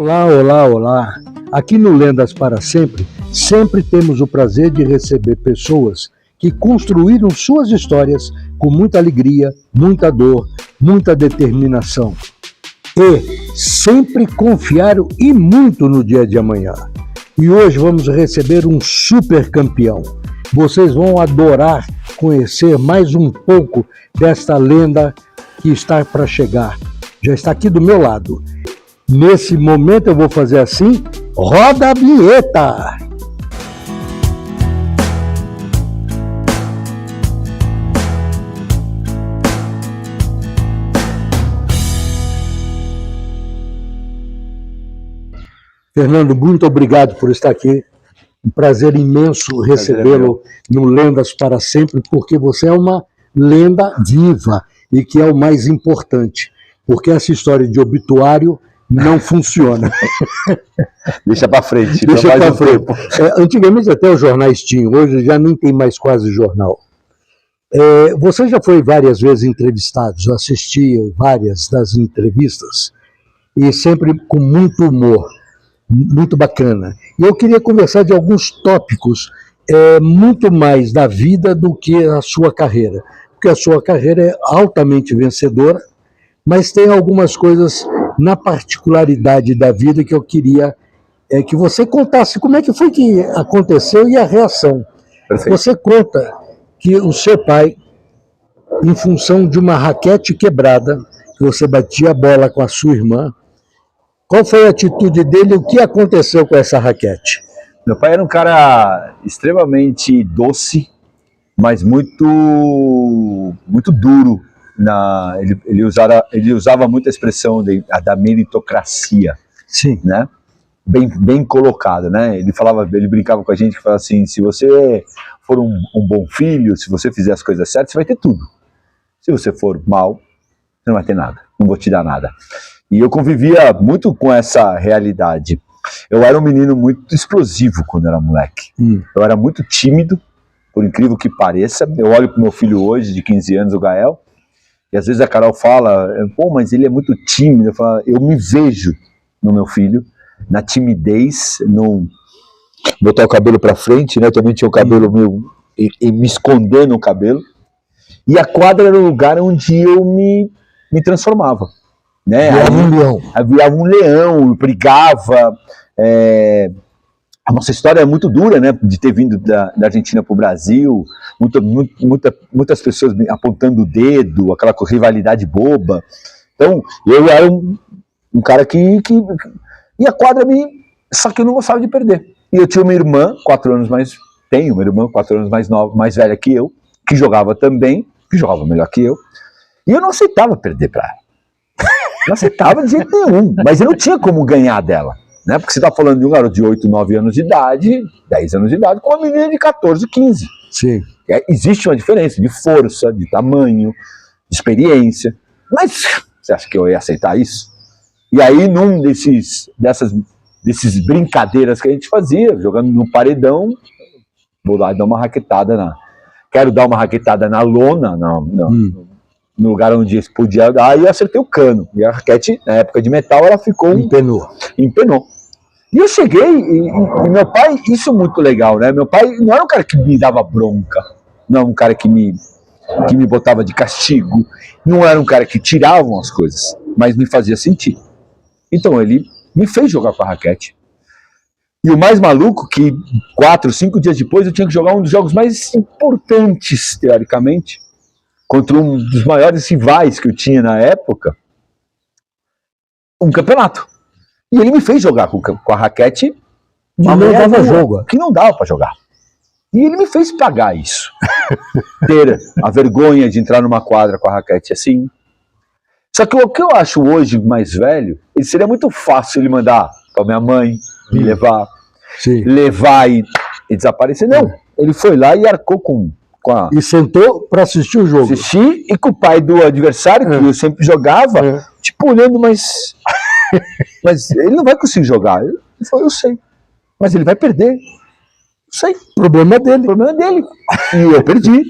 Olá, olá, olá! Aqui no Lendas para Sempre, sempre temos o prazer de receber pessoas que construíram suas histórias com muita alegria, muita dor, muita determinação. E sempre confiaram e muito no dia de amanhã. E hoje vamos receber um super campeão. Vocês vão adorar conhecer mais um pouco desta lenda que está para chegar. Já está aqui do meu lado. Nesse momento eu vou fazer assim, roda a vinheta! Fernando, muito obrigado por estar aqui. Um prazer imenso recebê-lo no Lendas para Sempre, porque você é uma lenda viva e que é o mais importante, porque essa história de obituário não funciona. Deixa para frente. Deixa para frente. Antigamente até os jornais tinham, hoje já nem tem mais quase jornal. Você já foi várias vezes entrevistado, já assistia várias das entrevistas, e sempre com muito humor, muito bacana. E eu queria conversar de alguns tópicos, muito mais da vida do que a sua carreira, porque a sua carreira é altamente vencedora, mas tem algumas coisas na particularidade da vida que eu queria que você contasse como é que foi que aconteceu e a reação. Perfeito. Você conta que o seu pai, em função de uma raquete quebrada, que você batia a bola com a sua irmã, qual foi a atitude dele e o que aconteceu com essa raquete? Meu pai era um cara extremamente doce, mas muito duro. Ele usava muito a expressão da meritocracia. Sim. Né? Bem colocado, né? Ele brincava com a gente que falava assim: se você for um bom filho, se você fizer as coisas certas, você vai ter tudo. Se você for mal, você não vai ter nada, não vou te dar nada. E eu convivia muito com essa realidade. Eu era um menino muito explosivo quando era moleque. Eu era muito tímido, por incrível que pareça. Eu olho para o meu filho hoje, de 15 anos, o Gael, e às vezes a Carol fala: pô, mas ele é muito tímido. Eu me vejo no meu filho, na timidez, no botar o cabelo para frente, né? Eu também tinha o cabelo meio, e me esconder no cabelo. E a quadra era o lugar onde eu me transformava. Né? Virava um leão, brigava. A nossa história é muito dura, né? De ter vindo da Argentina para o Brasil, muitas pessoas apontando o dedo, aquela rivalidade boba. Então, eu era um cara que... E a quadra só que eu não gostava de perder. E eu tinha uma irmã, 4 anos mais velha que eu, que jogava também, que jogava melhor que eu, e eu não aceitava perder para ela. Não aceitava de jeito nenhum, mas eu não tinha como ganhar dela, né? Porque você está falando de um garoto de 8, 9 anos de idade, 10 anos de idade, com uma menina de 14, 15. Sim. Existe uma diferença de força, de tamanho, de experiência, mas você acha que eu ia aceitar isso? E aí, dessas brincadeiras que a gente fazia, jogando no paredão, vou lá e dar uma raquetada quero dar uma raquetada na lona, no lugar onde podia dar, e eu acertei o cano. E a raquete, na época de metal, ela ficou... Empenou. E eu cheguei, e meu pai, isso é muito legal, né? Meu pai não era um cara que me dava bronca, não era um cara que me botava de castigo, não era um cara que tirava as coisas, mas me fazia sentir. Então ele me fez jogar com a raquete. E o mais maluco, que 4, 5 dias depois eu tinha que jogar um dos jogos mais importantes, teoricamente, contra um dos maiores rivais que eu tinha na época, um campeonato. E ele me fez jogar com a raquete que não dava para jogar. E ele me fez pagar isso. Ter a vergonha de entrar numa quadra com a raquete assim. Só que o que eu acho hoje mais velho, seria muito fácil ele mandar para minha mãe, me levar e desaparecer. Não, ele foi lá e arcou com a... E sentou para assistir o jogo. Assisti, e com o pai do adversário, que eu sempre jogava, tipo, olhando, mas ele não vai conseguir jogar. Ele falou: eu sei, mas ele vai perder. Eu sei. Problema dele. E eu perdi.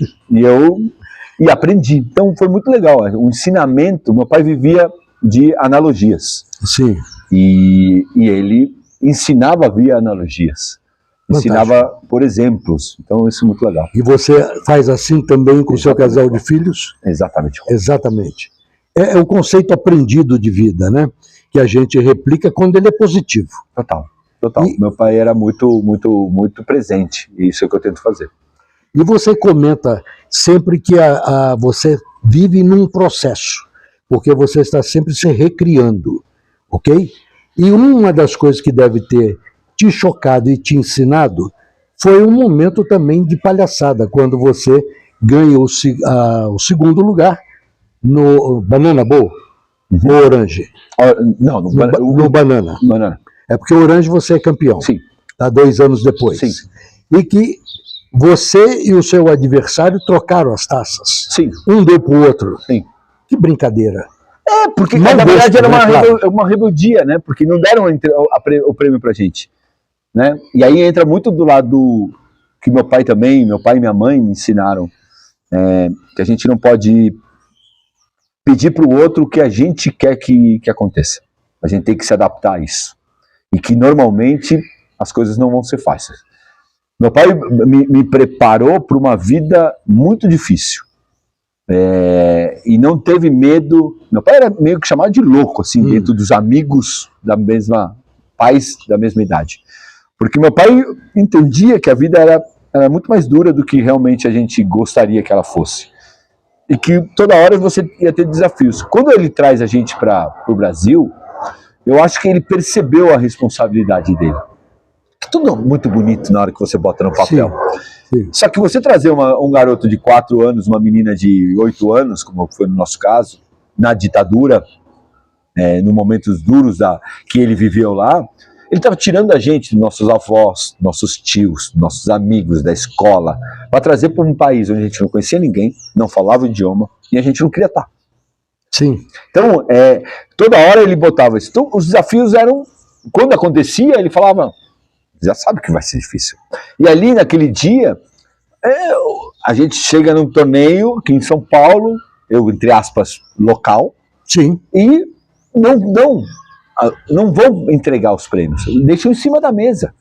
E aprendi. Então foi muito legal. O ensinamento, meu pai vivia de analogias. Sim. E e ele ensinava via analogias, ensinava por exemplos. Então isso é muito legal. E você faz assim também com o seu casal de filhos? Exatamente. Exatamente. É o conceito aprendido de vida, né? Que a gente replica quando ele é positivo. Total. Meu pai era muito presente, e isso é o que eu tento fazer. E você comenta sempre que você vive num processo, porque você está sempre se recriando, ok? E uma das coisas que deve ter te chocado e te ensinado foi um momento também de palhaçada, quando você ganha o segundo lugar no Banana Bowl, ou Orange? Não, no Banana. É porque o Orange você é campeão. Sim. Tá 2 anos depois. Sim. E que você e o seu adversário trocaram as taças. Sim. Um deu pro outro. Sim. Que brincadeira. Porque na verdade era uma rebeldia, né? Porque não deram o prêmio pra gente, né? E aí entra muito do lado que meu pai e minha mãe me ensinaram, que a gente não pode pedir pro outro o que a gente quer que aconteça. A gente tem que se adaptar a isso. E que normalmente as coisas não vão ser fáceis. Meu pai me preparou para uma vida muito difícil. E não teve medo. Meu pai era meio que chamado de louco, assim, dentro dos amigos pais da mesma idade. Porque meu pai entendia que a vida era muito mais dura do que realmente a gente gostaria que ela fosse. E que toda hora você ia ter desafios. Quando ele traz a gente para o Brasil, eu acho que ele percebeu a responsabilidade dele. Tudo muito bonito na hora que você bota no papel. Sim. Só que você trazer um garoto de 4 anos, uma menina de 8 anos, como foi no nosso caso, na ditadura, nos momentos duros que ele viveu lá, ele estava tirando a gente, nossos avós, nossos tios, nossos amigos da escola, para trazer para um país onde a gente não conhecia ninguém, não falava o idioma, e a gente não queria estar. Sim. Então, toda hora ele botava isso. Então, os desafios eram, quando acontecia, ele falava, já sabe que vai ser difícil. E ali, naquele dia, a gente chega num torneio aqui em São Paulo, eu, entre aspas, local, sim, e não vão entregar os prêmios, deixam em cima da mesa.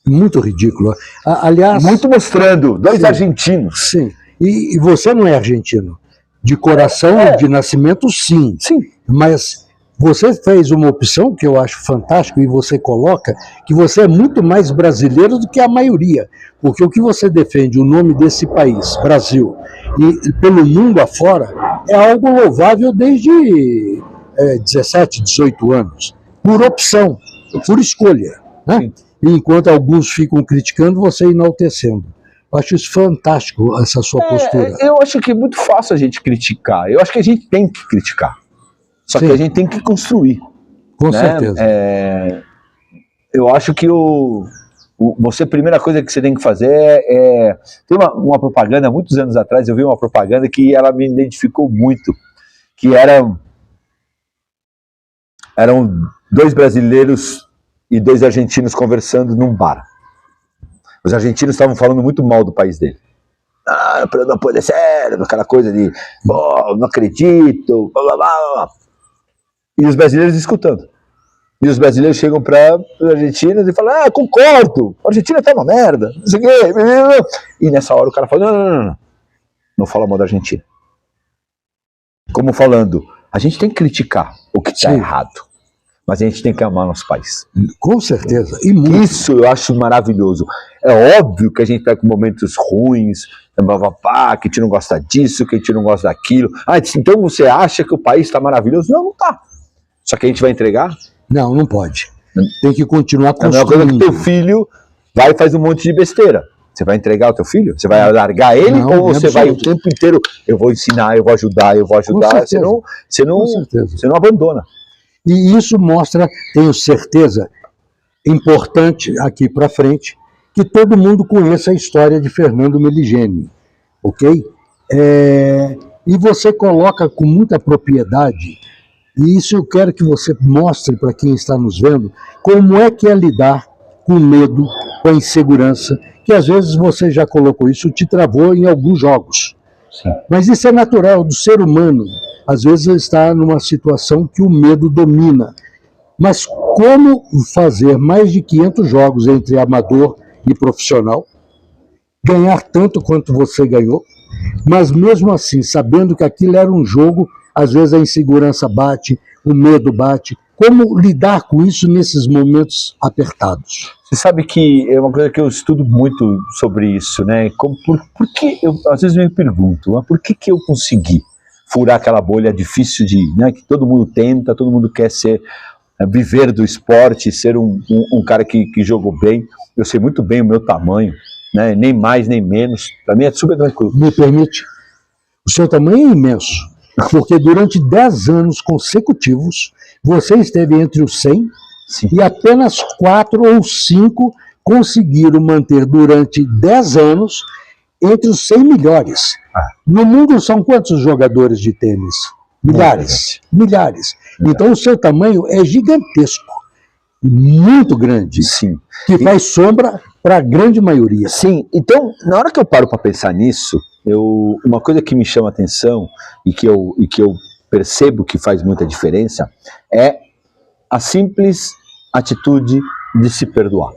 Muito ridículo. Aliás... Muito mostrando, 2 argentinos. Sim, e você não é argentino. De coração, de nascimento, sim. Sim. Mas você fez uma opção que eu acho fantástico, e você coloca que você é muito mais brasileiro do que a maioria. Porque o que você defende, o nome desse país, Brasil, e pelo mundo afora, é algo louvável desde 17, 18 anos. Por opção, por escolha, né? E enquanto alguns ficam criticando, você enaltecendo. Eu acho isso fantástico, essa sua postura. Eu acho que é muito fácil a gente criticar. Eu acho que a gente tem que criticar. Só que a gente tem que construir. Com certeza. Eu acho que a primeira coisa que você tem que fazer tem uma propaganda, muitos anos atrás, eu vi uma propaganda que ela me identificou muito. Que eram 2 brasileiros e 2 argentinos conversando num bar. Os argentinos estavam falando muito mal do país dele. Não pode ser, aquela coisa de não acredito, blá, blá, blá. E os brasileiros escutando. E os brasileiros chegam para os argentinos e falam, concordo, a Argentina tá uma merda, não sei o quê. E nessa hora o cara fala, não fala mal da Argentina. Como falando, a gente tem que criticar o que está errado, mas a gente tem que amar nosso país. Com certeza. E muito. Isso eu acho maravilhoso. É óbvio que a gente está com momentos ruins, que a gente não gosta disso, que a gente não gosta daquilo. Então você acha que o país está maravilhoso? Não, não está. Só que a gente vai entregar? Não, não pode. Tem que continuar construindo. É a mesma coisa que teu filho vai e faz um monte de besteira. Você vai entregar o teu filho? Você vai largar ele? Não, ou você vai o tempo inteiro, eu vou ensinar, eu vou ajudar, você não abandona. E isso mostra, tenho certeza, importante aqui para frente, que todo mundo conheça a história de Fernando Meligeni, ok? E você coloca com muita propriedade, e isso eu quero que você mostre para quem está nos vendo, como é que é lidar com o medo, com a insegurança, que às vezes você já colocou isso, te travou em alguns jogos. Sim. Mas isso é natural do ser humano. Às vezes está numa situação que o medo domina. Mas como fazer mais de 500 jogos entre amador e profissional, ganhar tanto quanto você ganhou, mas mesmo assim, sabendo que aquilo era um jogo, às vezes a insegurança bate, o medo bate. Como lidar com isso nesses momentos apertados? Você sabe que é uma coisa que eu estudo muito sobre isso, né? Por que eu às vezes me pergunto, mas por que eu consegui furar aquela bolha difícil né, que todo mundo tenta, todo mundo quer viver do esporte, ser um cara que jogou bem. Eu sei muito bem o meu tamanho, né? Nem mais nem menos. Para mim é super tranquilo. Me permite? O seu tamanho é imenso, porque durante 10 anos consecutivos você esteve entre os 100. Sim. E apenas 4 ou 5 conseguiram manter durante 10 anos entre os 100 melhores. No mundo são quantos jogadores de tênis? Milhares. Milhares. Então o seu tamanho é gigantesco, muito grande. Sim. Que faz sombra para a grande maioria. Sim, então na hora que eu paro para pensar nisso, uma coisa que me chama a atenção e que eu percebo que faz muita diferença é a simples atitude de se perdoar.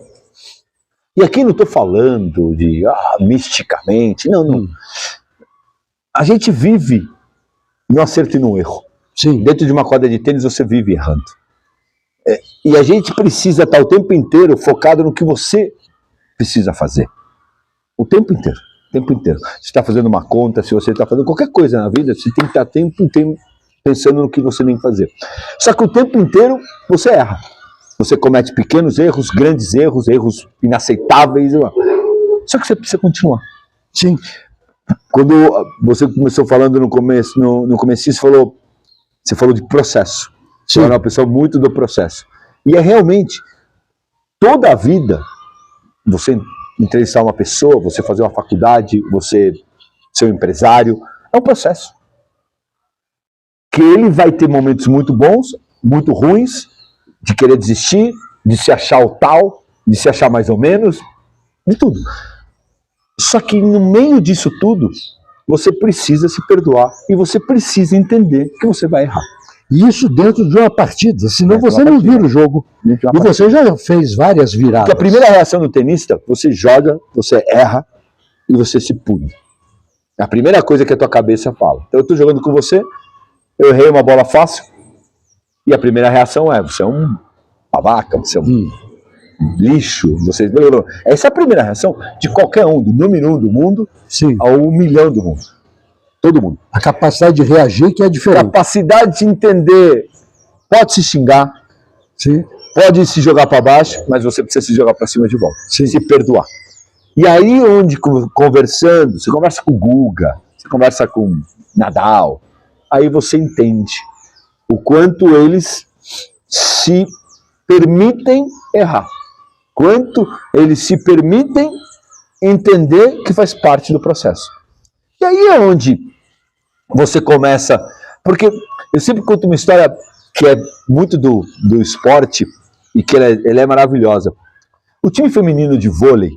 E aqui não estou falando de misticamente, não. A gente vive no acerto e no erro. Sim. Dentro de uma quadra de tênis você vive errando. E a gente precisa estar o tempo inteiro focado no que você precisa fazer. O tempo inteiro. O tempo inteiro. Se está fazendo uma conta, se você está fazendo qualquer coisa na vida, você tem que estar o tempo inteiro pensando no que você tem que fazer. Só que o tempo inteiro você erra. Você comete pequenos erros, grandes erros, erros inaceitáveis. Só que você precisa continuar. Sim. Quando você começou falando no começo, você falou de processo. Você é uma pessoa muito do processo. E é realmente, toda a vida, você entrevistar uma pessoa, você fazer uma faculdade, você ser um empresário, é um processo. Que ele vai ter momentos muito bons, muito ruins, de querer desistir, de se achar o tal, de se achar mais ou menos, de tudo. Só que no meio disso tudo, você precisa se perdoar e você precisa entender que você vai errar. Isso dentro de uma partida, senão você não vira o jogo. E você já fez várias viradas. Porque a primeira reação do tenista, você joga, você erra e você se pune. É a primeira coisa que a tua cabeça fala. Então eu estou jogando com você, eu errei uma bola fácil, e a primeira reação é, você é um babaca, você é um lixo, você... Essa é a primeira reação de qualquer um, do número 1 do mundo ao 1 milhão do mundo. Todo mundo. A capacidade de reagir que é diferente. Capacidade de entender, pode se xingar, sim, pode se jogar para baixo, mas você precisa se jogar para cima de volta, sim, se perdoar. E aí onde conversando, você conversa com o Guga, você conversa com Nadal, aí você entende o quanto eles se permitem errar, quanto eles se permitem entender que faz parte do processo. E aí é onde você começa, porque eu sempre conto uma história que é muito do esporte e que ela é maravilhosa. O time feminino de vôlei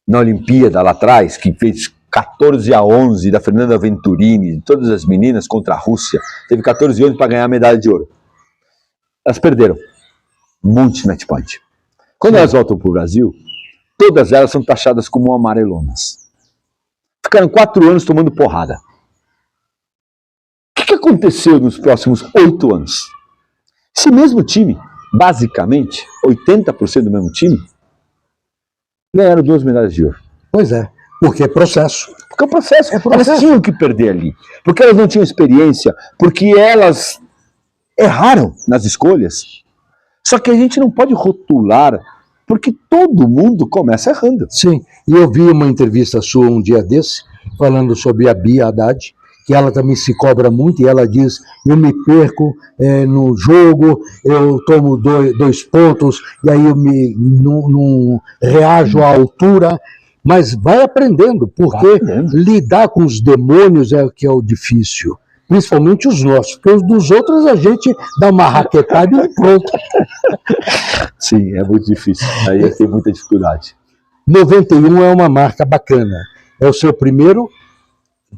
na Olimpíada lá atrás, que fez 14-11 da Fernanda Venturini, todas as meninas contra a Rússia, teve 14 anos para ganhar a medalha de ouro. Elas perderam um monte de match point. Quando elas voltam para o Brasil, todas elas são taxadas como amarelonas. Ficaram 4 anos tomando porrada. O que aconteceu nos próximos 8 anos? Esse mesmo time, basicamente, 80% do mesmo time, ganharam 2 medalhas de ouro. Pois é, porque é processo. Porque é processo. Elas tinham que perder ali. Porque elas não tinham experiência, porque elas erraram nas escolhas. Só que a gente não pode rotular, porque todo mundo começa errando. Sim, e eu vi uma entrevista sua um dia desse, falando sobre a Bia Haddad, que ela também se cobra muito, e ela diz, eu me perco no jogo, eu tomo 2 pontos, e aí eu não reajo à altura, mas vai aprendendo, porque lidar com os demônios é o que é o difícil, principalmente os nossos, porque os dos outros a gente dá uma raquetada e pronto. Sim, é muito difícil, aí tem muita dificuldade. 91 é uma marca bacana, é o seu primeiro...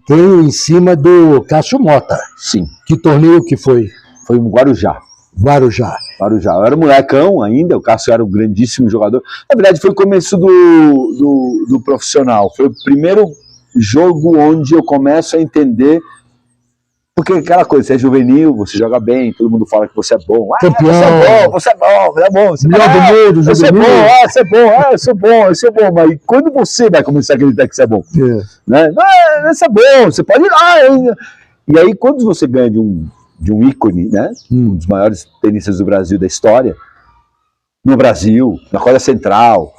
Tem em cima do Cássio Mota. Sim. Que torneio que foi? Foi um Guarujá. Guarujá. Guarujá. Eu era molecão ainda, o Cássio era um grandíssimo jogador. Na verdade, foi o começo do profissional. Foi o primeiro jogo onde eu começo a entender. Porque aquela coisa, você é juvenil, você joga bem, todo mundo fala que você é bom. Campeão. Você é bom. Você Melhor do mundo, você é juvenil. bom, você é bom, eu sou bom. Mas quando você vai começar a acreditar que você é bom? Né? Você é bom, você pode ir lá. E aí, quando você ganha de um ícone, né? Um dos maiores tenistas do Brasil, da história, no Brasil, na quadra central,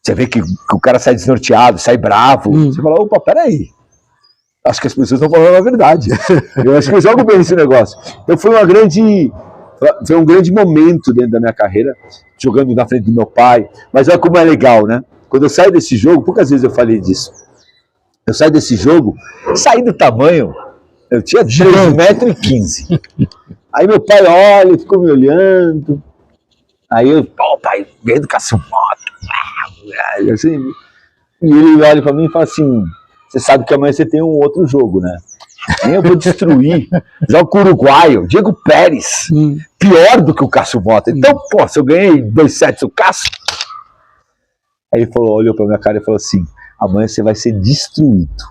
você vê que o cara sai desnorteado, sai bravo. Você fala, opa, peraí. Acho que as pessoas estão falando a verdade. Eu acho que eu jogo bem esse negócio. Então foi um grande momento dentro da minha carreira, jogando na frente do meu pai. Mas olha como é legal, né? Quando eu saio desse jogo, poucas vezes eu falei disso. Eu saio desse jogo, saí do tamanho, eu tinha 3,15 m. Aí meu pai olha, ficou me olhando. Aí eu, pai, ganhei do Cássio Mota. Assim, e ele olha pra mim e fala assim, você sabe que amanhã você tem um outro jogo, né? Nem eu vou destruir. Jogo com o uruguaio, Diego Pérez. Pior do que o Cássio Mota. Então, pô, se eu ganhei 2 sets do Cássio... Aí ele falou, olhou pra minha cara e falou assim, amanhã você vai ser destruído.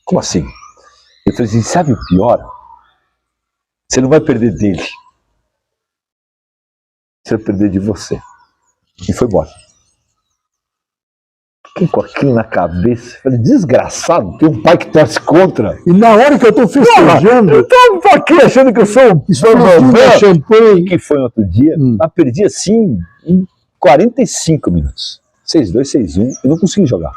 Como assim? Eu falei assim, sabe o pior? Você não vai perder dele. Você vai perder de você. E foi embora. Fiquei com aquilo na cabeça. Falei, desgraçado, tem um pai que torce contra. E na hora que eu tô festejando... Eu tô aqui achando que eu sou um champanhe. Que foi outro dia. Mas perdi assim em 45 minutos. 6-2, 6-1. Eu não consegui jogar.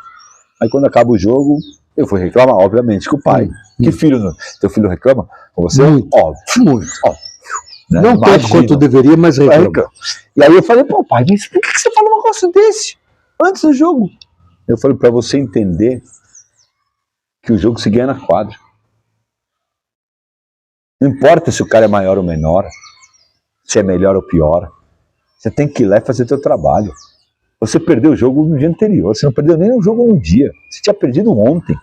Aí quando acaba o jogo, eu fui reclamar, obviamente, com o pai. Que filho, teu filho reclama com você? Óbvio. Né? Não tanto quanto deveria, mas reclama. E aí eu falei, pô pai, mas por que você fala um negócio desse antes do jogo? Eu falei, para você entender que o jogo se ganha na quadra. Não importa se o cara é maior ou menor, se é melhor ou pior. Você tem que ir lá e fazer seu trabalho. Você perdeu o jogo no dia anterior, você não perdeu nem o jogo no dia. Você tinha perdido ontem.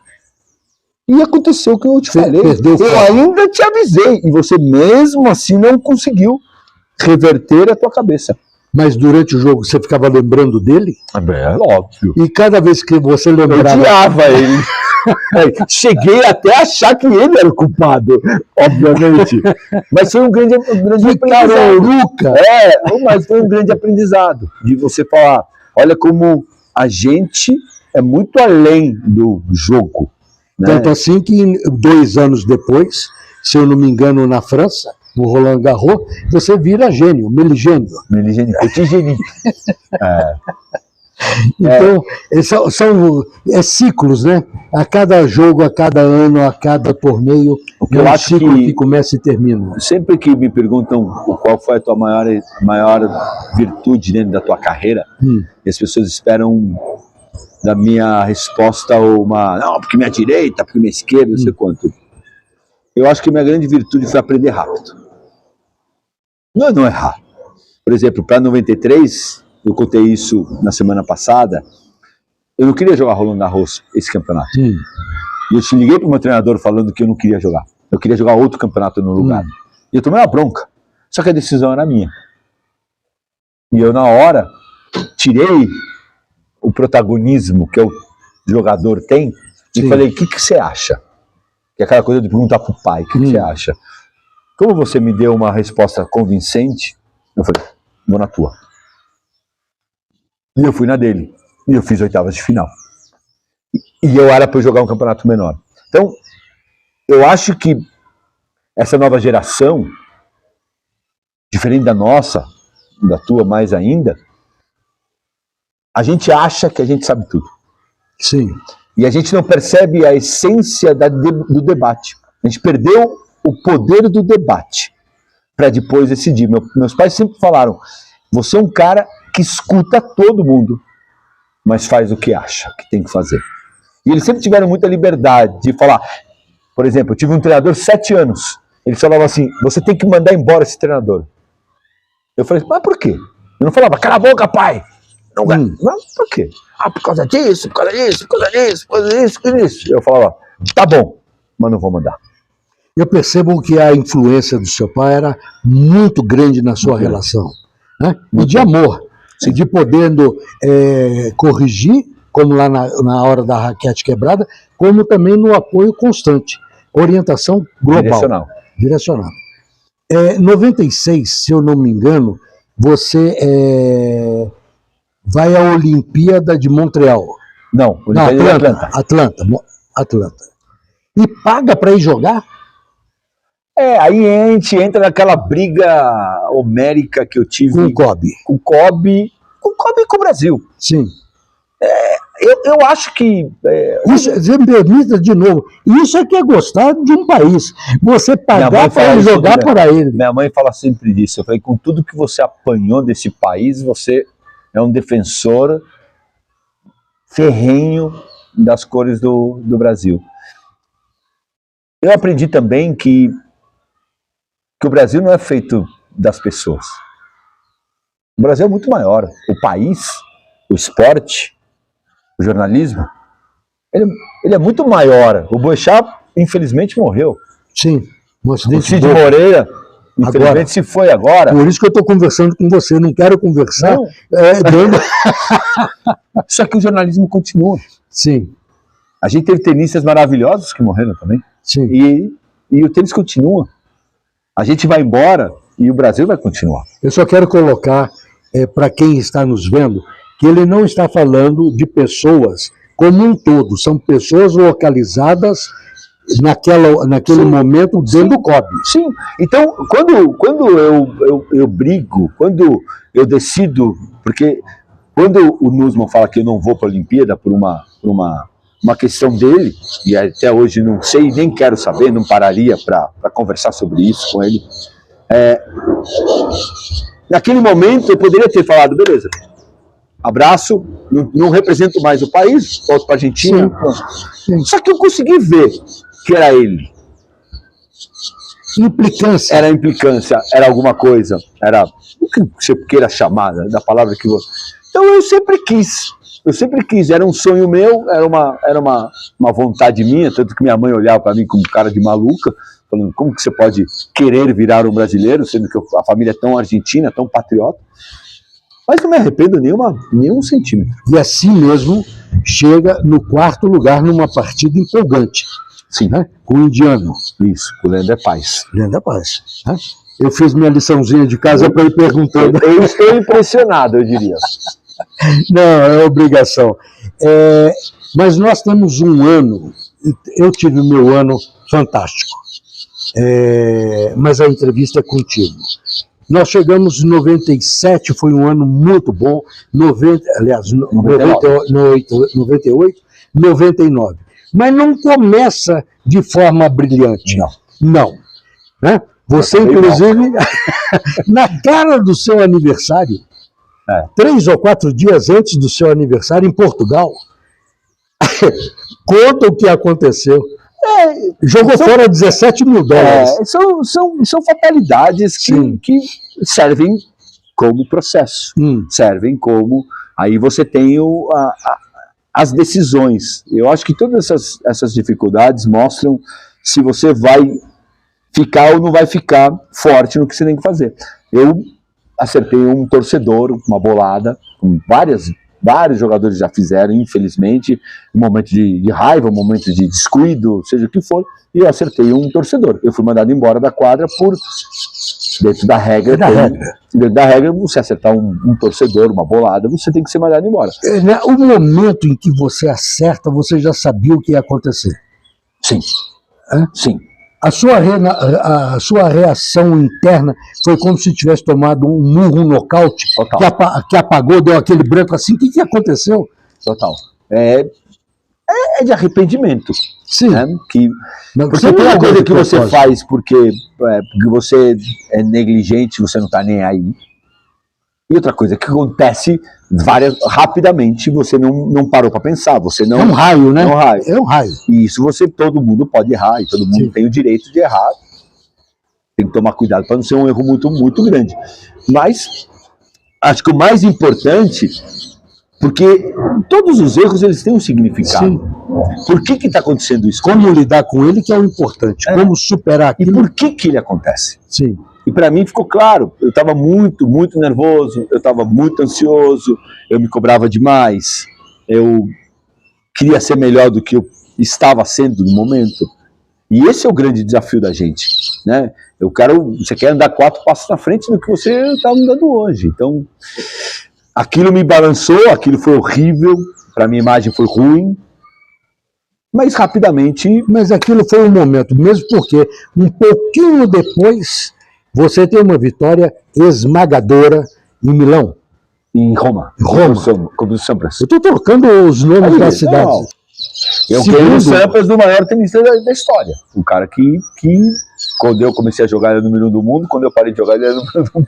E aconteceu o que eu te falei. Eu ainda te avisei. E você mesmo assim não conseguiu reverter a tua cabeça. Mas durante o jogo você ficava lembrando dele? É óbvio. E cada vez que você lembrava... Eu odiava ele. Cheguei até a achar que ele era o culpado, obviamente. Mas foi um grande aprendizado. Mas foi um grande aprendizado. De você falar, olha como a gente é muito além do jogo. Né? Tanto assim que 2 anos depois, se eu não me engano, na França, no Roland Garros, você vira gênio, meligênio. Petit gênio. Então, são ciclos, né? A cada jogo, a cada ano, a cada torneio, eu acho ciclo que começa e termina. Sempre que me perguntam qual foi a tua maior virtude dentro da tua carreira, e as pessoas esperam da minha resposta não, porque minha direita, porque minha esquerda, não sei quanto. Eu acho que minha grande virtude foi aprender rápido. Não errar. Por exemplo, para 93, eu contei isso na semana passada, eu não queria jogar Roland Garros esse campeonato. E eu te liguei para o meu treinador falando que eu não queria jogar. Eu queria jogar outro campeonato no lugar. E eu tomei uma bronca. Só que a decisão era minha. E eu, na hora, tirei o protagonismo que o jogador tem e falei, o que você acha? Que é aquela coisa de perguntar pro pai, o que você acha? Como você me deu uma resposta convincente, eu falei, vou na tua. E eu fui na dele. E eu fiz 8ª de final. E eu era para jogar um campeonato menor. Então, eu acho que essa nova geração, diferente da nossa, da tua mais ainda, a gente acha que a gente sabe tudo. Sim. E a gente não percebe a essência do debate. A gente perdeu o poder do debate para depois decidir. Meus pais sempre falaram, você é um cara que escuta todo mundo, mas faz o que acha que tem que fazer. E eles sempre tiveram muita liberdade de falar. Por exemplo, eu tive um treinador 7 anos. Ele falava assim, você tem que mandar embora esse treinador. Eu falei, mas por quê? Eu não falava, cala a boca, pai. Não, mas por quê? Por causa disso, por causa disso, por causa disso, por causa disso, por isso. Eu falava, tá bom, mas não vou mandar. Eu percebo que a influência do seu pai era muito grande na sua relação, né? E de amor, de podendo corrigir, como lá na hora da raquete quebrada, como também no apoio constante, orientação global, direcional. 96, se eu não me engano, você vai à Olimpíada de Montreal. Não, Olimpíada de Atlanta. E paga para ir jogar? Aí a gente entra naquela briga homérica que eu tive com o Kobe. Com o Kobe e com o Brasil. Sim. Eu acho que... Isso, me permita de novo, isso é que é gostar de um país. Você pagar para jogar para ele. Minha mãe fala sempre disso. Eu falei, com tudo que você apanhou desse país, você é um defensor ferrenho das cores do Brasil. Eu aprendi também que o Brasil não é feito das pessoas. O Brasil é muito maior. O país, o esporte, o jornalismo, ele é muito maior. O Boechat, infelizmente, morreu. Sim. O Cid Moreira, infelizmente, agora, se foi agora. Por isso que eu estou conversando com você. Não quero conversar. Não. Só que o jornalismo continua. Sim. A gente teve tenistas maravilhosos que morreram também. Sim. E o tênis continua. A gente vai embora e o Brasil vai continuar. Eu só quero colocar para quem está nos vendo que ele não está falando de pessoas como um todo, são pessoas localizadas naquele momento dentro do COB. Sim, então quando eu brigo, quando eu decido, porque quando o Nussmann fala que eu não vou para a Olimpíada por uma questão dele, e até hoje não sei, nem quero saber, não pararia para conversar sobre isso com ele, naquele momento eu poderia ter falado, beleza, abraço, não represento mais o país, volto para a Argentina. Sim. Só que eu consegui ver que era ele. Implicância. Era implicância, era alguma coisa, era o que você queira chamar, da palavra que você... Então eu sempre quis, era um sonho meu, era uma vontade minha, tanto que minha mãe olhava para mim como cara de maluca, falando, como que você pode querer virar um brasileiro, sendo que a família é tão argentina, tão patriota. Mas não me arrependo nenhum centímetro. E assim mesmo, chega no 4º lugar numa partida empolgante. Sim. Né? Com o indiano. Isso, com o Leandro Paes. Leandro Paes. Né? Eu fiz minha liçãozinha de casa para ir perguntando. Eu estou impressionado, eu diria. Não, é obrigação. Mas nós temos um ano, eu tive o meu ano fantástico. Mas a entrevista é contigo. Nós chegamos em 97, foi um ano muito bom, 98, 99. Mas não começa de forma brilhante. Não. Né? Você, inclusive, na cara do seu aniversário, 3 ou 4 dias antes do seu aniversário, em Portugal, conta o que aconteceu. Jogou fora 17 mil dólares. São fatalidades que servem como processo. Servem como... Aí você tem as decisões. Eu acho que todas essas dificuldades mostram se você vai ficar ou não vai ficar forte no que você tem que fazer. Eu acertei um torcedor, uma bolada, com vários jogadores já fizeram, infelizmente, um momento de raiva, um momento de descuido, seja o que for, e eu acertei um torcedor. Eu fui mandado embora da quadra por, dentro da regra, dentro da regra, você acertar um torcedor, uma bolada, você tem que ser mandado embora. O momento em que você acerta, você já sabia o que ia acontecer? Sim. Sim. A sua reação interna foi como se tivesse tomado um murro, um nocaute, que apagou, deu aquele branco assim. O que aconteceu? Total. É de arrependimento. Sim. Né? Porque não é uma coisa que você faz porque você é negligente, você não está nem aí. E outra coisa que acontece rapidamente, você não parou para pensar, você não... É um raio, né? É um raio. E isso todo mundo pode errar, e todo mundo tem o direito de errar. Tem que tomar cuidado para não ser um erro muito, muito grande. Mas, acho que o mais importante Porque todos os erros, eles têm um significado. Sim. Por que está acontecendo isso? Como lidar com ele que é o importante. Como superar E aquilo. por que ele acontece? Sim. E para mim ficou claro, eu estava muito nervoso, eu estava muito ansioso, eu me cobrava demais, eu queria ser melhor do que eu estava sendo no momento. E esse é o grande desafio da gente, né? Você quer andar 4 passos na frente do que você está andando hoje. Então, aquilo me balançou, aquilo foi horrível, para minha imagem foi ruim, mas rapidamente... Mas aquilo foi um momento, mesmo porque um pouquinho depois você tem uma vitória esmagadora em Milão. Em Roma. Como o Sampras. Eu estou trocando os nomes das cidades. Eu ganhei o Sampras do maior tenista da história. Um cara que quando eu comecei a jogar, ele era número 1 do mundo. Quando eu parei de jogar, ele era número 1 do mundo.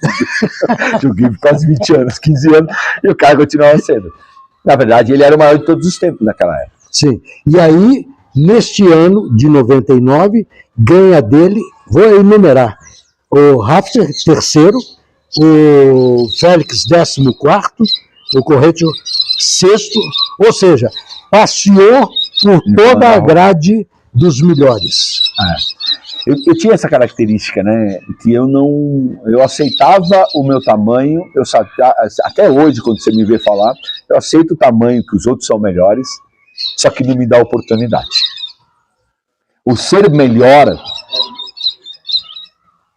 Joguei por quase 20 anos, 15 anos, e o cara continuava sendo. Na verdade, ele era o maior de todos os tempos naquela época. Sim. E aí, neste ano de 99, ganha dele, vou enumerar, o Rafter, terceiro, o Félix, 14º, o Corretio, sexto, ou seja, passeou por toda a grade dos melhores. Eu tinha essa característica, né, que eu aceitava o meu tamanho, até hoje, quando você me vê falar, eu aceito o tamanho que os outros são melhores, só que não me dá oportunidade. O ser melhor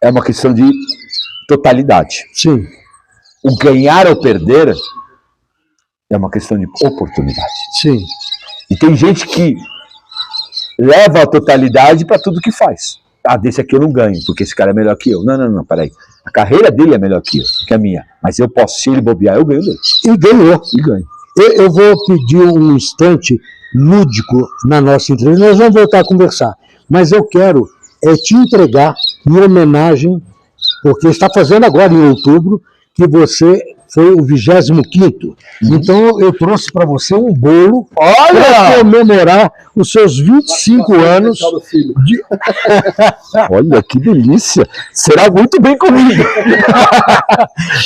é uma questão de totalidade. Sim. O ganhar ou perder é uma questão de oportunidade. Sim. E tem gente que leva a totalidade para tudo que faz. Desse aqui eu não ganho, porque esse cara é melhor que eu. Não, peraí. A carreira dele é melhor que a minha. Mas eu posso, se ele bobear, eu ganho dele. E ganhou. E ganho. Eu vou pedir um instante lúdico na nossa entrevista. Nós vamos voltar a conversar. Mas eu quero te entregar em homenagem, porque está fazendo agora em outubro, que você foi o 25º. Então eu trouxe para você um bolo para comemorar os seus 25 anos. Olha, que delícia! Será muito bem comigo.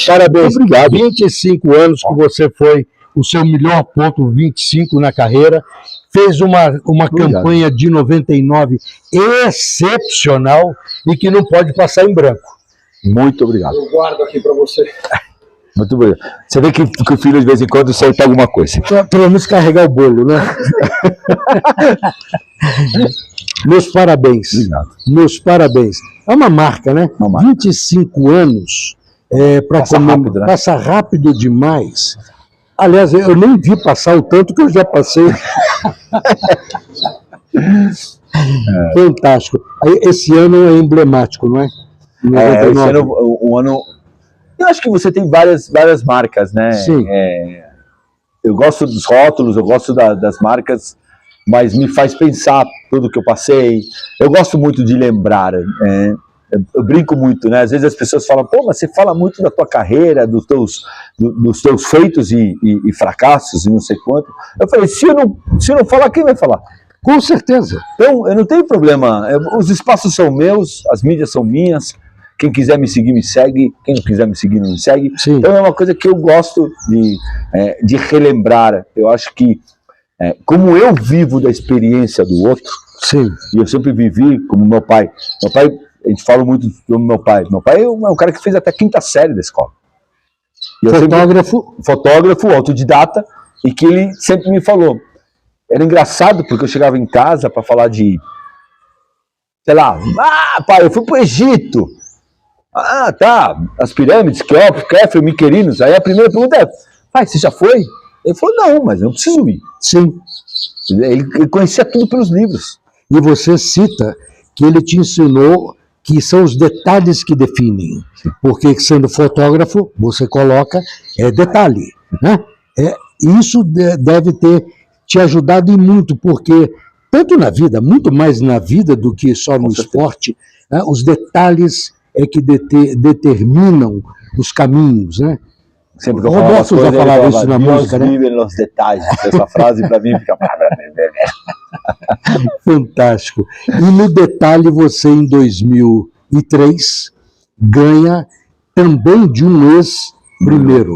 Parabéns. Obrigado. 25 anos que você foi o seu melhor ponto, 25 na carreira. Fez uma campanha de 99 excepcional e que não pode passar em branco. Muito obrigado. Eu guardo aqui para você. Muito obrigado. Você vê que o filho de vez em quando solta alguma coisa. Pelo menos carregar o bolo, né? Meus parabéns. Obrigado. Meus parabéns. É uma marca, né? Uma marca. 25 anos para rápido, né? Passa rápido demais. Aliás, eu nem vi passar o tanto que eu já passei. Fantástico. Esse ano é emblemático, não é? Esse ano, o ano... Eu acho que você tem várias marcas, né? Sim. Eu gosto dos rótulos, eu gosto das marcas, mas me faz pensar tudo que eu passei. Eu gosto muito de lembrar, eu brinco muito, né? Às vezes as pessoas falam, pô, mas você fala muito da tua carreira, dos teus feitos e fracassos e não sei quanto. Eu falei, se eu não falar, quem vai falar? Com certeza. Então, eu não tenho problema. Os espaços são meus, as mídias são minhas. Quem quiser me seguir, me segue. Quem não quiser me seguir, não me segue. Sim. Então, é uma coisa que eu gosto de relembrar. Eu acho que, como eu vivo da experiência do outro, sim, e eu sempre vivi como meu pai. Meu pai, a gente fala muito do meu pai. Meu pai é um cara que fez até a 5ª série da escola. Fotógrafo, autodidata, e que ele sempre me falou. Era engraçado, porque eu chegava em casa para falar de, sei lá, pai, eu fui pro Egito. Tá, as pirâmides, Kéfero, Miquerinos. Aí a primeira pergunta é, pai, você já foi? Ele falou, não, mas eu não preciso ir. Sim. Ele conhecia tudo pelos livros. E você cita que ele te ensinou que são os detalhes que definem. Porque sendo fotógrafo, você coloca detalhe, né? Isso deve ter te ajudado e muito, porque tanto na vida, muito mais na vida do que só no esporte, né, os detalhes é que determinam os caminhos, né? Sempre que eu Roberto já falava isso na música, né? Vivem nos detalhes. Essa frase para mim fica... Fantástico. E no detalhe, você em 2003 ganha também de um ex-primeiro.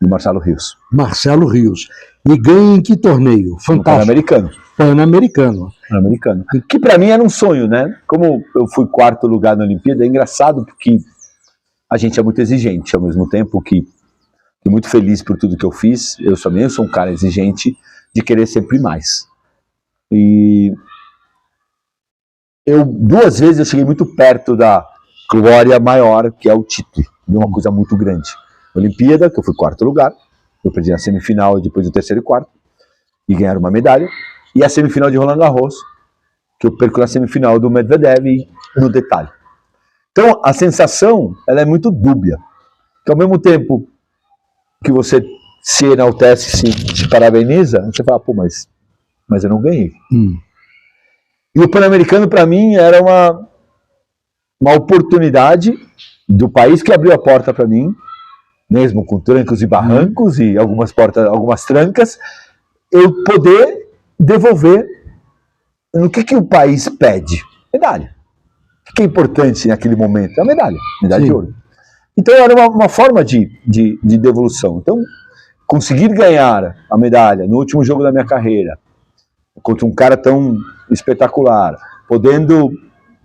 do Marcelo Rios. Marcelo Rios. E ganha em que torneio? Fantástico. Pan-Americano. Pan-Americano. Pan-Americano. Que para mim era um sonho, né? Como eu fui 4º lugar na Olimpíada, é engraçado porque a gente é muito exigente, ao mesmo tempo que muito feliz por tudo que eu fiz. Eu também sou um cara exigente de querer sempre mais. E 2 vezes eu cheguei muito perto da glória maior, que é o título, de uma coisa muito grande. Olimpíada, que eu fui 4º lugar, eu perdi na semifinal depois do 3º e 4º, e ganhar uma medalha, e a semifinal de Roland Garros, que eu perco na semifinal do Medvedev e no detalhe. Então, a sensação, ela é muito dúbia, que ao mesmo tempo que você se enaltece, se parabeniza, você fala, pô, mas eu não ganhei. E o Pan-Americano, para mim, era uma oportunidade do país que abriu a porta para mim, mesmo com trancos e barrancos e algumas trancas, eu poder devolver no que o país pede? Medalha. O que é importante naquele momento? É a medalha de ouro. Então era uma forma de devolução. Então, conseguir ganhar a medalha no último jogo da minha carreira, contra um cara tão espetacular, podendo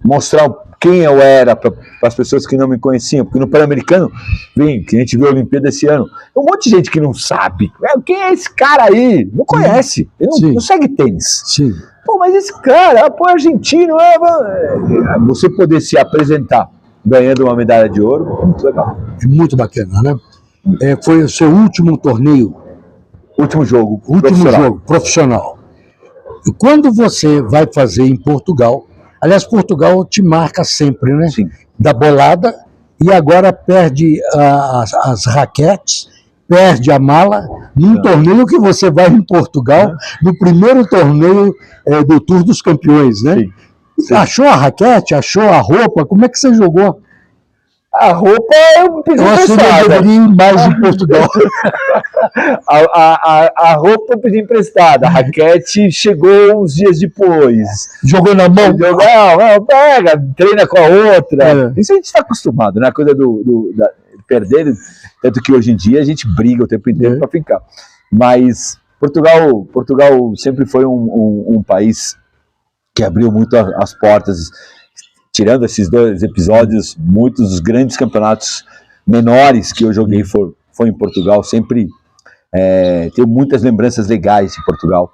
mostrar quem eu era para as pessoas que não me conheciam, porque no Pan-Americano, que a gente viu a Olimpíada esse ano, tem um monte de gente que não sabe. Quem é esse cara aí? Não conhece, ele não segue tênis. Sim. Pô, mas esse cara, pô, argentino, você poder se apresentar ganhando uma medalha de ouro, muito legal. É muito bacana, né? Foi o seu último torneio? Último jogo profissional. E quando você vai fazer em Portugal, aliás, Portugal te marca sempre, né? Sim. Da bolada, e agora perde as raquetes, perde a mala, num torneio que você vai em Portugal, no primeiro torneio do Tour dos Campeões, né? Sim. Sim. Achou a raquete, achou a roupa, como é que você jogou? A roupa eu pedi emprestada. Eu deveria ir mais em Portugal. A roupa eu pedi emprestada, a raquete chegou uns dias depois. Jogou na mão? Não, pega, treina com a outra. Isso a gente está acostumado, né? A coisa da perder, tanto que hoje em dia a gente briga o tempo inteiro para ficar. Mas Portugal sempre foi um país que abriu muito as portas. Tirando esses 2 episódios, muitos dos grandes campeonatos menores que eu joguei foi em Portugal. Sempre tenho muitas lembranças legais de Portugal.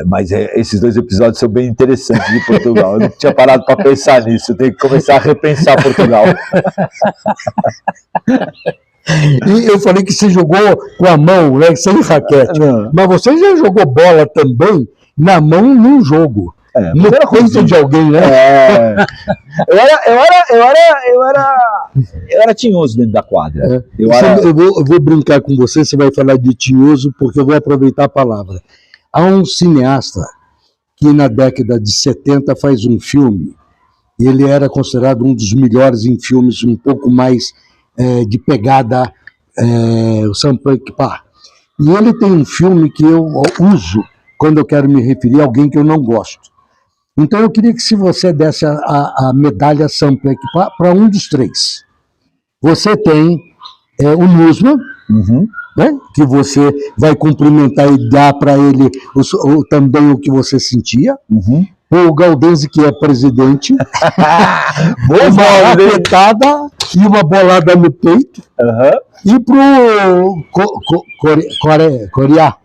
Mas esses 2 episódios são bem interessantes de Portugal. Eu não tinha parado para pensar nisso. Eu tenho que começar a repensar Portugal. E eu falei que você jogou com a mão, né, sem raquete. Mas você já jogou bola também na mão num jogo. No peito de alguém, né? Eu era tinhoso dentro da quadra. Eu vou brincar com você vai falar de tinhoso, porque eu vou aproveitar a palavra. Há um cineasta que na década de 70 faz um filme, ele era considerado um dos melhores em filmes um pouco mais de pegada, o Sam Peckinpah. E ele tem um filme que eu uso quando eu quero me referir a alguém que eu não gosto. Então eu queria que se você desse a medalha Sam Peckinpah para um dos 3. Você tem o Nusman, né, que você vai cumprimentar e dar para ele também o que você sentia. O Gaudenzi, que é presidente, uma raquetada e uma bolada no peito. E para o Coreia,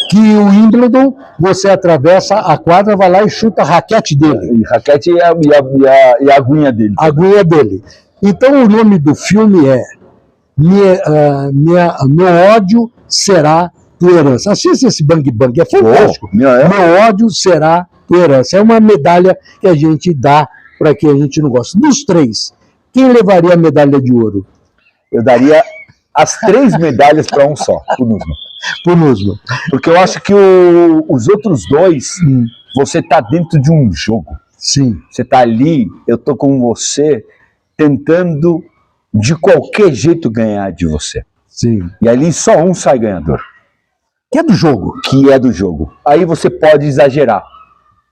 que o Wimbledon, você atravessa a quadra, vai lá e chuta a raquete dele. Raquete e a aguinha dele. A aguinha dele. Então o nome do filme é Meu ódio será tua herança. Assista esse Bang Bang, é fantástico. Meu ódio será tua herança. É uma medalha que a gente dá para quem a gente não gosta. Dos 3, quem levaria a medalha de ouro? Eu daria as 3 medalhas para um só, pro Nusman. Porque eu acho que os outros 2, você tá dentro de um jogo. Sim. Você tá ali, eu tô com você, tentando de qualquer jeito ganhar de você. Sim. E ali só um sai ganhador. Que é do jogo. Aí você pode exagerar.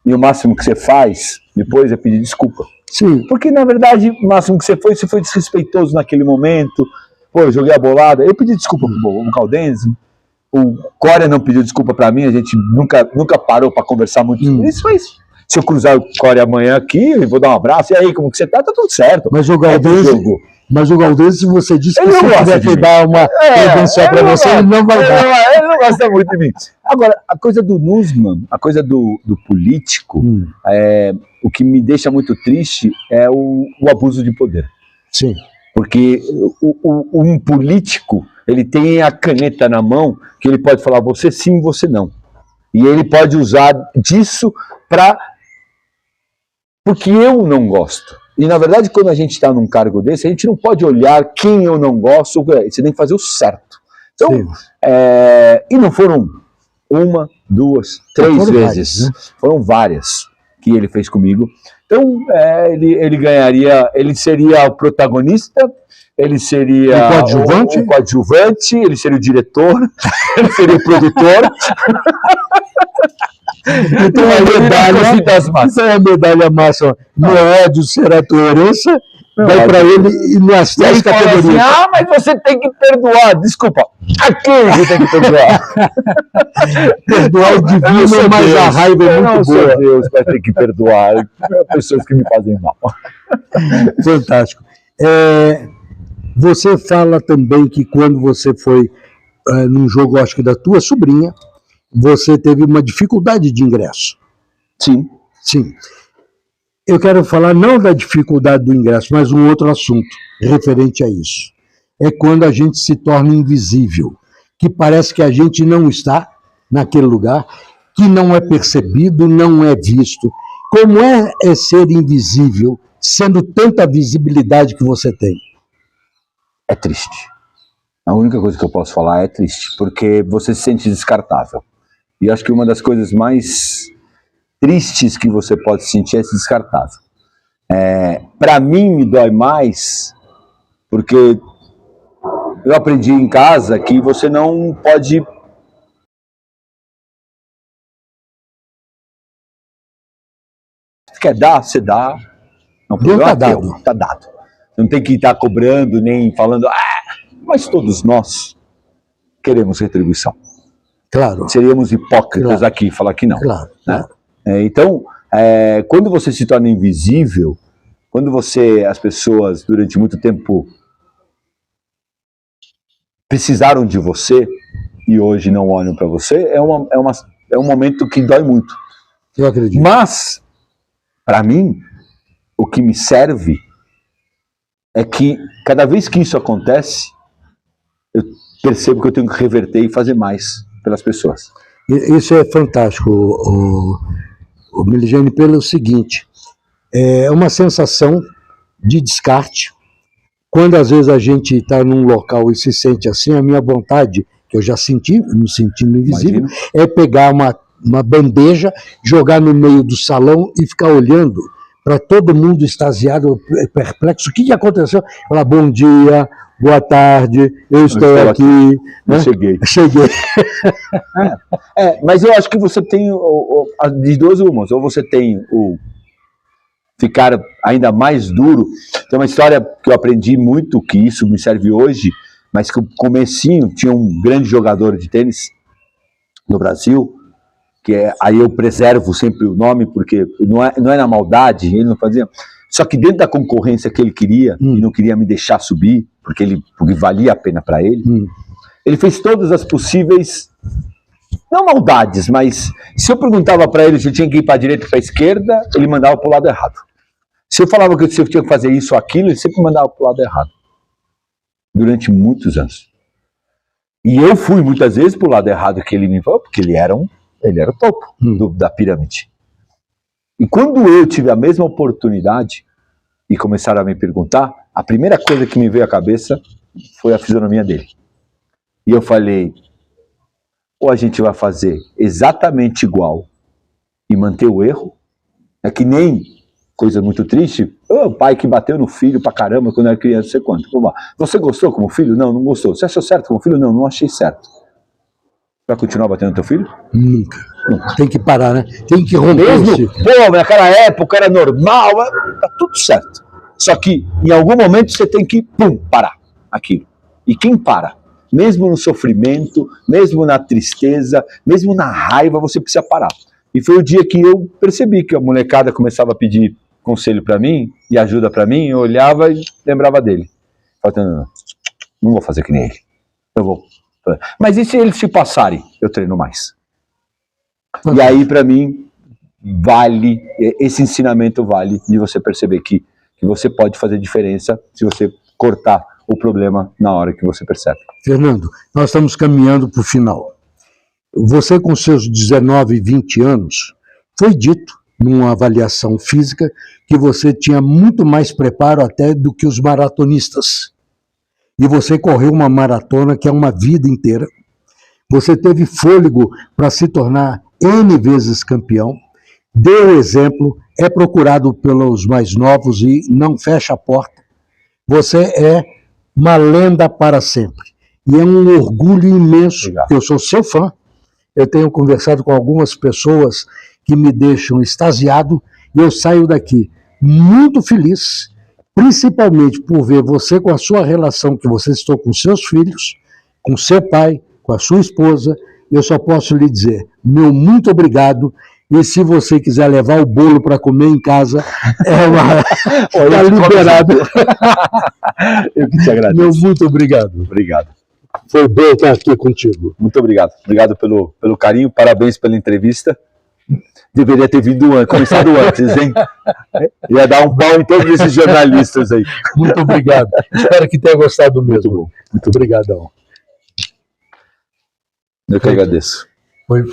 E o máximo que você faz, depois é pedir desculpa. Sim. Porque, na verdade, o máximo que você foi desrespeitoso naquele momento, pô, eu joguei a bolada, eu pedi desculpa pro Caldense, o Coria não pediu desculpa pra mim, a gente nunca parou pra conversar muito sobre isso, mas se eu cruzar o Coria amanhã aqui, eu vou dar um abraço, e aí, como que você tá tudo certo. Mas o Gaudense, se você disse que ele você quiser que dar uma credencial pra você, ele não vai dar. Ele não gosta muito de mim. Agora, a coisa do Nussmann, a coisa do político, o que me deixa muito triste é o abuso de poder. Sim. Porque um político, ele tem a caneta na mão, que ele pode falar você sim, você não. E ele pode usar disso porque eu não gosto. E, na verdade, quando a gente está num cargo desse, a gente não pode olhar quem eu não gosto, você tem que fazer o certo. Então, e não foram uma, duas, três vezes. Várias, né? Foram várias que ele fez comigo. Então, ele ganharia, ele seria o protagonista, ele seria o coadjuvante, ele seria o diretor, ele seria o produtor. Então isso é a medalha máxima. No ódio será tua herança, vai para ele e nas 10 categorias. Assim, mas você tem que perdoar. Desculpa, a quem você tem que perdoar? Perdoar é divino, mas a raiva é muito boa. Deus vai ter que perdoar pessoas que me fazem mal. Fantástico. Você fala também que quando você foi num jogo, acho que da tua sobrinha, você teve uma dificuldade de ingresso. Sim. Sim. Eu quero falar não da dificuldade do ingresso, mas um outro assunto referente a isso. É quando a gente se torna invisível, que parece que a gente não está naquele lugar, que não é percebido, não é visto. Como é ser invisível, sendo tanta visibilidade que você tem? É triste. A única coisa que eu posso falar é triste, porque você se sente descartável. E acho que uma das coisas mais tristes que você pode sentir é se descartável. Para mim, me dói mais, porque eu aprendi em casa que você não pode... Quer dar, você dá. Não, tá dado. Tá dado. Não tem que estar cobrando, nem falando... mas todos nós queremos retribuição. Claro. Seríamos hipócritas aqui, falar que não. Claro. Né? Então, quando você se torna invisível, quando as pessoas durante muito tempo precisaram de você e hoje não olham para você, é um momento que dói muito. Eu acredito. Mas, para mim, o que me serve é que cada vez que isso acontece, eu percebo que eu tenho que reverter e fazer mais pelas pessoas. Isso é fantástico, o Meligeni, pelo seguinte, é uma sensação de descarte. Quando às vezes a gente está num local e se sente assim, a minha vontade, que eu já senti, me sentindo invisível, é pegar uma bandeja, jogar no meio do salão e ficar olhando para todo mundo extasiado, perplexo. O que aconteceu? Falar bom dia, boa tarde, eu estou aqui. Né? Cheguei. Mas eu acho que você tem de duas umas. Ou você tem o ficar ainda mais duro. Tem uma história que eu aprendi muito, que isso me serve hoje, mas que no comecinho tinha um grande jogador de tênis no Brasil, aí eu preservo sempre o nome, porque não é na maldade, ele não fazia... Só que dentro da concorrência que ele queria, e não queria me deixar subir, porque valia a pena para ele, ele fez todas as possíveis, não maldades, mas se eu perguntava para ele se eu tinha que ir para a direita ou para a esquerda, ele mandava para o lado errado. Se eu falava que eu tinha que fazer isso ou aquilo, ele sempre mandava para o lado errado. Durante muitos anos. E eu fui muitas vezes para o lado errado que ele me falou, porque ele era o topo da pirâmide. E quando eu tive a mesma oportunidade e começaram a me perguntar, a primeira coisa que me veio à cabeça foi a fisionomia dele. E eu falei, ou a gente vai fazer exatamente igual e manter o erro, é que nem, coisa muito triste, o pai que bateu no filho pra caramba quando era criança, não sei quanto. Você gostou como filho? Não, não gostou. Você achou certo como filho? Não, não achei certo. Vai continuar batendo no teu filho? Nunca. Tem que parar, né? Tem que romper. Pô, naquela época era normal, tá tudo certo. Só que em algum momento você tem que, parar aquilo. E quem para? Mesmo no sofrimento, mesmo na tristeza, mesmo na raiva, você precisa parar. E foi o dia que eu percebi que a molecada começava a pedir conselho para mim e ajuda para mim, eu olhava e lembrava dele. Falei, não vou fazer que nem ele. Eu vou. Mas e se eles se passarem? Eu treino mais. E aí, para mim, vale, esse ensinamento vale de você perceber que você pode fazer diferença se você cortar o problema na hora que você percebe. Fernando, nós estamos caminhando para o final. Você, com seus 19, 20 anos, foi dito numa avaliação física que você tinha muito mais preparo até do que os maratonistas. E você correu uma maratona que é uma vida inteira. Você teve fôlego para se tornar N vezes campeão, deu exemplo, é procurado pelos mais novos e não fecha a porta. Você é uma lenda para sempre. E é um orgulho imenso. Obrigado. Eu sou seu fã. Eu tenho conversado com algumas pessoas que me deixam extasiado e eu saio daqui muito feliz, principalmente por ver você com a sua relação que você estou com seus filhos, com seu pai, com a sua esposa. Eu só posso lhe dizer, meu muito obrigado. E se você quiser levar o bolo para comer em casa, está liberado. Eu que te agradeço. Meu muito obrigado. Obrigado. Foi bom estar aqui contigo. Muito obrigado. Obrigado pelo carinho, parabéns pela entrevista. Deveria ter começado antes, hein? Ia dar um pau em todos esses jornalistas aí. Muito obrigado. Espero que tenha gostado mesmo. Muito obrigadão. Eu que agradeço. Foi